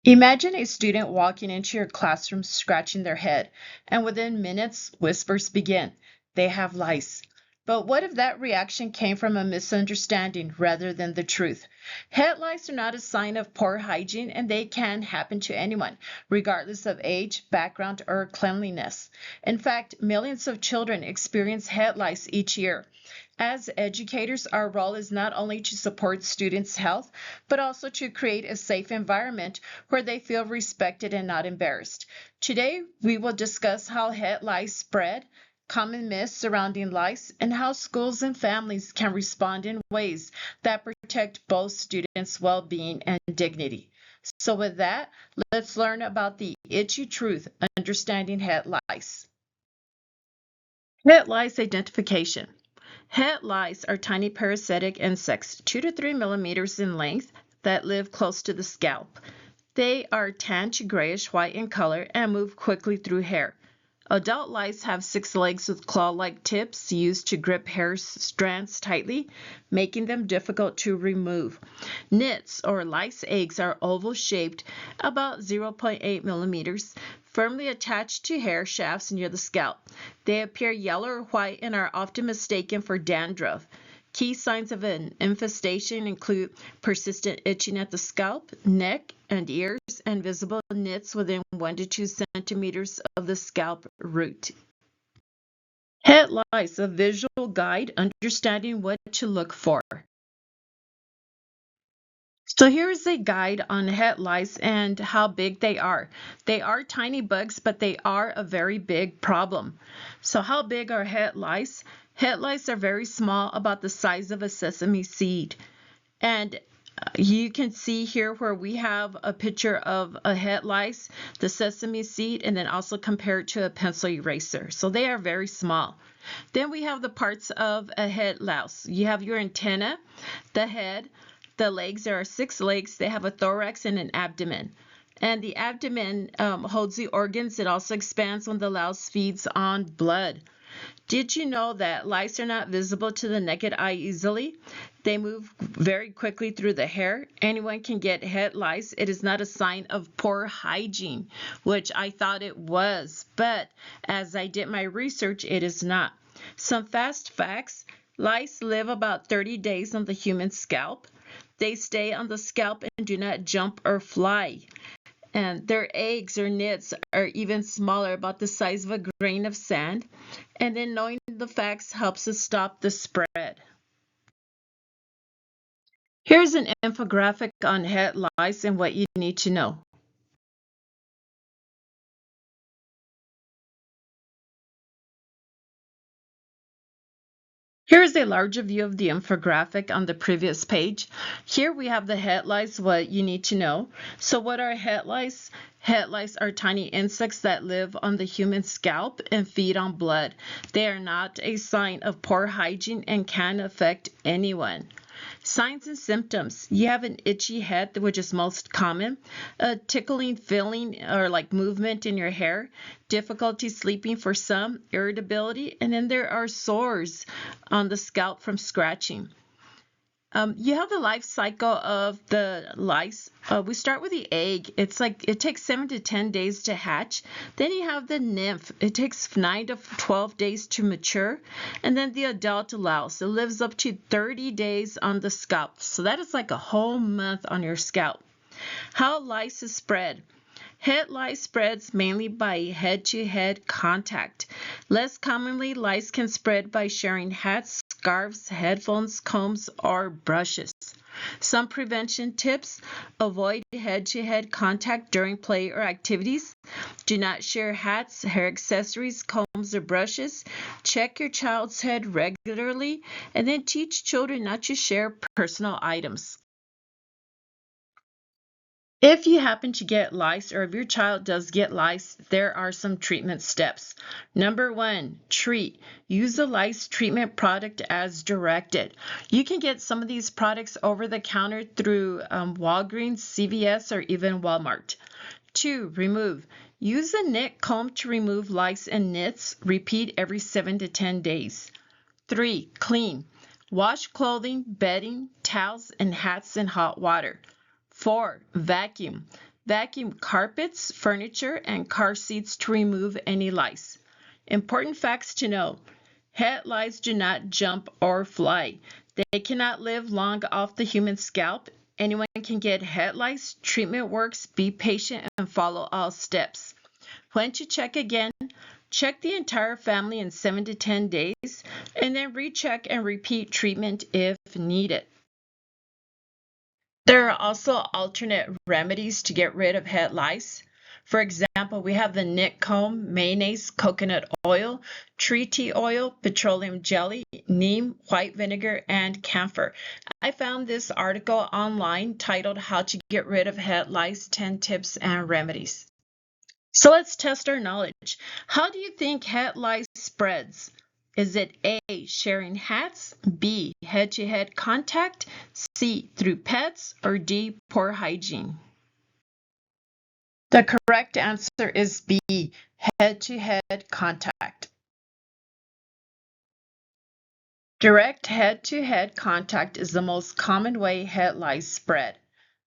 Imagine a student walking into your classroom scratching their head, and within minutes, whispers begin. They have lice. But what if that reaction came from a misunderstanding rather than the truth? Head lice are not a sign of poor hygiene, and they can happen to anyone, regardless of age, background, or cleanliness. In fact, millions of children experience head lice each year. As educators, our role is not only to support students' health, but also to create a safe environment where they feel respected and not embarrassed. Today, we will discuss how head lice spread, common myths surrounding lice, and how schools and families can respond in ways that protect both students' well-being and dignity. So with that, let's learn about the itchy truth, understanding head lice. Head lice identification. Head lice are tiny parasitic insects, 2 to 3 millimeters in length, that live close to the scalp. They are tan to grayish white in color and move quickly through hair. Adult lice have 6 legs with claw-like tips used to grip hair strands tightly, making them difficult to remove. Nits or lice eggs are oval-shaped, about 0.8 millimeters, firmly attached to hair shafts near the scalp. They appear yellow or white and are often mistaken for dandruff. Key signs of an infestation include persistent itching at the scalp, neck, and ears, and visible nits within 1 to 2 centimeters of the scalp root. Head lice, a visual guide understanding what to look for. So here's a guide on head lice and how big they are. They are tiny bugs, but they are a very big problem. So how big are head lice? Head lice are very small, about the size of a sesame seed. And you can see here where we have a picture of a head lice, the sesame seed, and then also compare it to a pencil eraser. So they are very small. Then we have the parts of a head louse. You have your antenna, the head, the legs. There are 6 legs. They have a thorax and an abdomen. And the abdomen holds the organs. It also expands when the louse feeds on blood. Did you know that lice are not visible to the naked eye easily? They move very quickly through the hair. Anyone can get head lice. It is not a sign of poor hygiene, which I thought it was, but as I did my research, it is not. Some fast facts: lice live about 30 days on the human scalp. They stay on the scalp and do not jump or fly. And their eggs or nits are even smaller, about the size of a grain of sand. And then knowing the facts helps us stop the spread. Here's an infographic on head lice and what you need to know. Here is a larger view of the infographic on the previous page. Here we have the head lice, what you need to know. So what are head lice? Head lice are tiny insects that live on the human scalp and feed on blood. They are not a sign of poor hygiene and can affect anyone. Signs and symptoms: you have an itchy head, which is most common, a tickling feeling or like movement in your hair, difficulty sleeping for some, irritability, and then there are sores on the scalp from scratching. You have the life cycle of the lice. We start with the egg. It takes 7 to 10 days to hatch. Then you have the nymph. It takes 9 to 12 days to mature. And then the adult louse. It lives up to 30 days on the scalp. So that is like a whole month on your scalp. How lice is spread. Head lice spreads mainly by head-to-head contact. Less commonly, lice can spread by sharing hats, scarves, headphones, combs, or brushes. Some prevention tips: avoid head-to-head contact during play or activities. Do not share hats, hair accessories, combs, or brushes. Check your child's head regularly, and then teach children not to share personal items. If you happen to get lice, or if your child does get lice, there are some treatment steps. Number 1, treat. Use a lice treatment product as directed. You can get some of these products over the counter through Walgreens, CVS, or even Walmart. 2, remove. Use a nit comb to remove lice and nits. Repeat every 7 to 10 days. 3, clean. Wash clothing, bedding, towels, and hats in hot water. 4, vacuum. Vacuum carpets, furniture, and car seats to remove any lice. Important facts to know. Het lice do not jump or fly. They cannot live long off the human scalp. Anyone can get het lice. Treatment works. Be patient and follow all steps. When to check again, check the entire family in 7 to 10 days, and then recheck and repeat treatment if needed. There are also alternate remedies to get rid of het lice. For example, we have the Nick comb, mayonnaise, coconut oil, tree tea oil, petroleum jelly, neem, white vinegar, and camphor. I found this article online titled How to Get Rid of Het Lice, 10 Tips and Remedies. So let's test our knowledge. How do you think het lice spreads? Is it A, sharing hats, B, head-to-head contact, C, through pets, or D, poor hygiene? The correct answer is B, head-to-head contact. Direct head-to-head contact is the most common way het lice spread.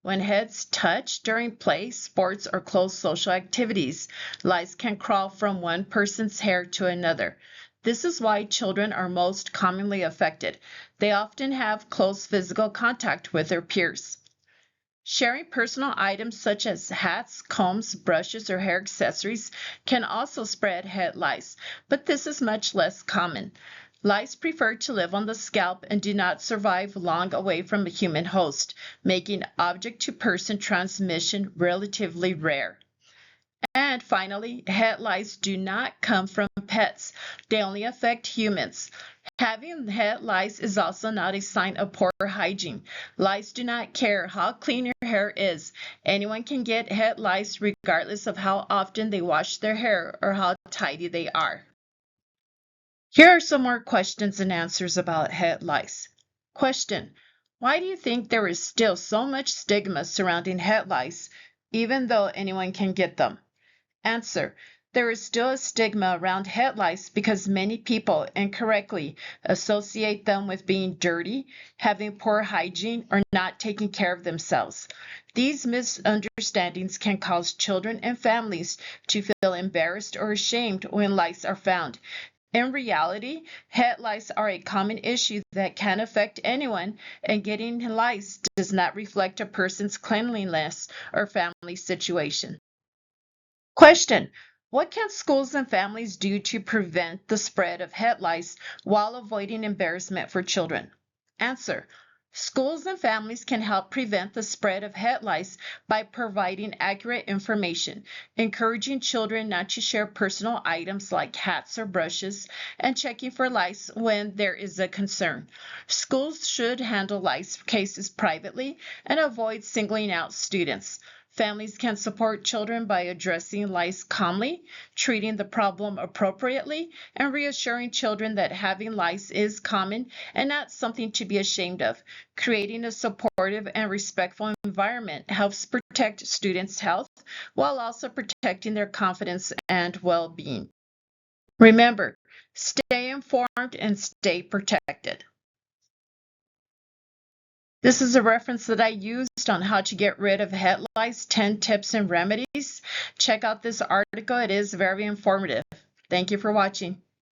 When heads touch during play, sports, or close social activities, lice can crawl from one person's hair to another. This is why children are most commonly affected. They often have close physical contact with their peers. Sharing personal items such as hats, combs, brushes, or hair accessories can also spread het lice, but this is much less common. Lice prefer to live on the scalp and do not survive long away from a human host, making object-to-person transmission relatively rare. And finally, het lice do not come from pets. They only affect humans. Having het lice is also not a sign of poor hygiene. Lice do not care how clean your hair is. Anyone can get het lice regardless of how often they wash their hair or how tidy they are. Here are some more questions and answers about het lice. Question: why do you think there is still so much stigma surrounding het lice, even though anyone can get them? Answer: there is still a stigma around het lice because many people incorrectly associate them with being dirty, having poor hygiene, or not taking care of themselves. These misunderstandings can cause children and families to feel embarrassed or ashamed when lice are found. In reality, het lice are a common issue that can affect anyone, and getting lice does not reflect a person's cleanliness or family situation. Question: what can schools and families do to prevent the spread of het lice while avoiding embarrassment for children? Answer: schools and families can help prevent the spread of het lice by providing accurate information, encouraging children not to share personal items like hats or brushes, and checking for lice when there is a concern. Schools should handle lice cases privately and avoid singling out students. Families can support children by addressing lice calmly, treating the problem appropriately, and reassuring children that having lice is common and not something to be ashamed of. Creating a supportive and respectful environment helps protect students' health while also protecting their confidence and well-being. Remember, stay informed and stay protected. This is a reference that I used on how to get rid of het lice, 10 tips and remedies. Check out this article. It is very informative. Thank you for watching.